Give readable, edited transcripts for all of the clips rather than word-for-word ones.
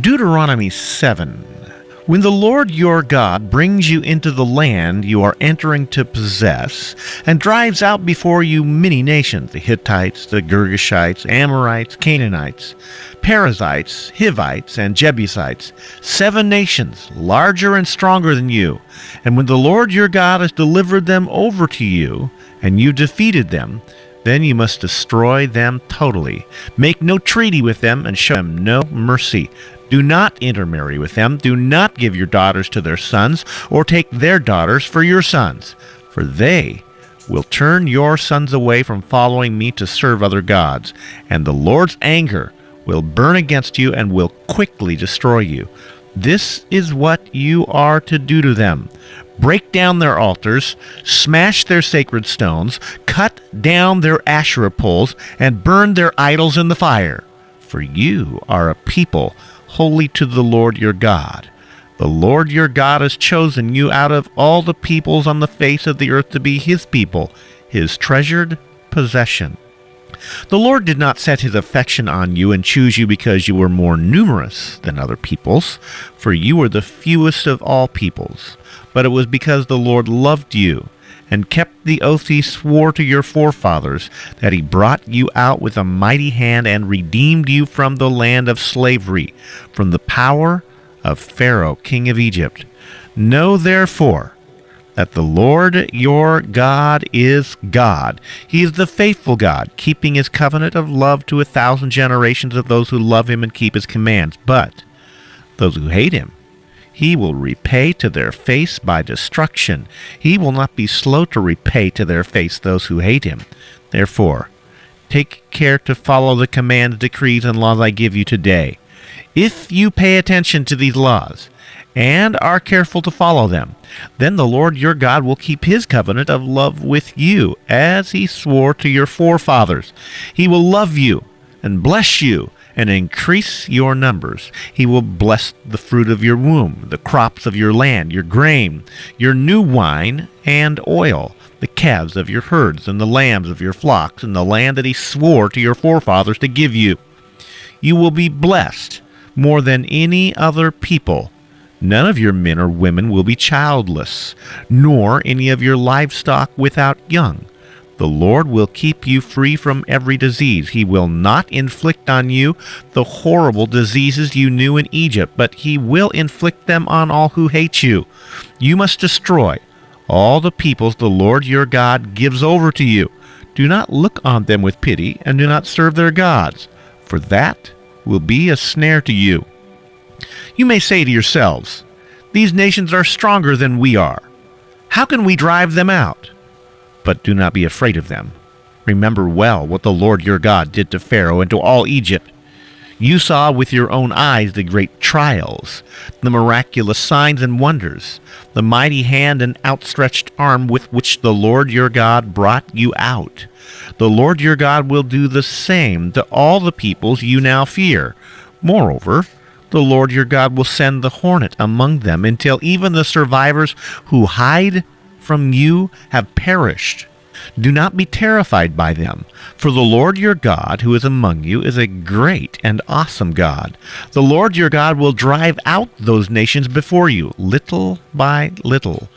Deuteronomy 7. When the Lord your God brings you into the land you are entering to possess, and drives out before you many nations, the Hittites, the Girgashites, Amorites, Canaanites, Perizzites, Hivites, and Jebusites, 7 nations, larger and stronger than you, and when the Lord your God has delivered them over to you, and you defeated them, then you must destroy them totally. Make no treaty with them, and show them no mercy. Do not intermarry with them. Do not give your daughters to their sons, or take their daughters for your sons, for they will turn your sons away from following me to serve other gods, and the Lord's anger will burn against you and will quickly destroy you. This is what you are to do to them. Break down their altars, smash their sacred stones, cut down their Asherah poles, and burn their idols in the fire. For you are a people holy to the Lord your God. The Lord your God has chosen you out of all the peoples on the face of the earth to be his people, his treasured possession. The Lord did not set his affection on you and choose you because you were more numerous than other peoples, for you were the fewest of all peoples, but it was because the Lord loved you and kept the oath he swore to your forefathers, that he brought you out with a mighty hand and redeemed you from the land of slavery, from the power of Pharaoh, king of Egypt. Know therefore that the Lord your God is God. He is the faithful God, keeping his covenant of love to 1,000 generations of those who love him and keep his commands. But those who hate him, he will repay to their face by destruction. He will not be slow to repay to their face those who hate him. Therefore, take care to follow the commands, decrees, and laws I give you today. If you pay attention to these laws and are careful to follow them, then the Lord your God will keep his covenant of love with you, as he swore to your forefathers. He will love you and bless you and increase your numbers. He will bless the fruit of your womb, the crops of your land, your grain, your new wine and oil, the calves of your herds and the lambs of your flocks, in the land that he swore to your forefathers to give you. You will be blessed more than any other people. None of your men or women will be childless, nor any of your livestock without young. The Lord will keep you free from every disease. He will not inflict on you the horrible diseases you knew in Egypt, but he will inflict them on all who hate you. You must destroy all the peoples the Lord your God gives over to you. Do not look on them with pity, and do not serve their gods, for that will be a snare to you. You may say to yourselves, these nations are stronger than we are. How can we drive them out? But do not be afraid of them. Remember well what the Lord your God did to Pharaoh and to all Egypt. You saw with your own eyes the great trials, the miraculous signs and wonders, the mighty hand and outstretched arm with which the Lord your God brought you out. The Lord your God will do the same to all the peoples you now fear. Moreover, the Lord your God will send the hornet among them until even the survivors who hide from you have perished. Do not be terrified by them, for the Lord your God who is among you is a great and awesome God. The Lord your God will drive out those nations before you, little by little.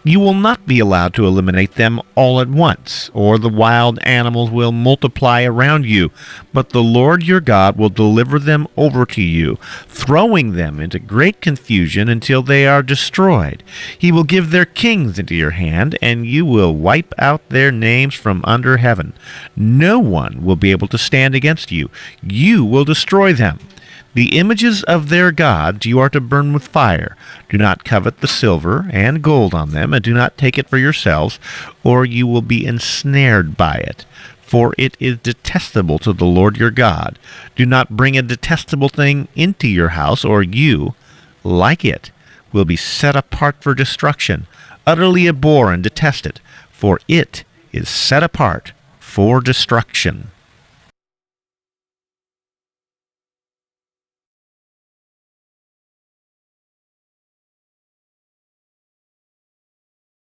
You will not be allowed to eliminate them all at once, or the wild animals will multiply around you, but the Lord your God will deliver them over to you, throwing them into great confusion until they are destroyed. He will give their kings into your hand, and you will wipe out their names from under heaven. No one will be able to stand against you. You will destroy them. The images of their gods you are to burn with fire. Do not covet the silver and gold on them, and do not take it for yourselves, or you will be ensnared by it. For it is detestable to the Lord your God. Do not bring a detestable thing into your house, or you, like it, will be set apart for destruction. Utterly abhor and detest it, for it is set apart for destruction.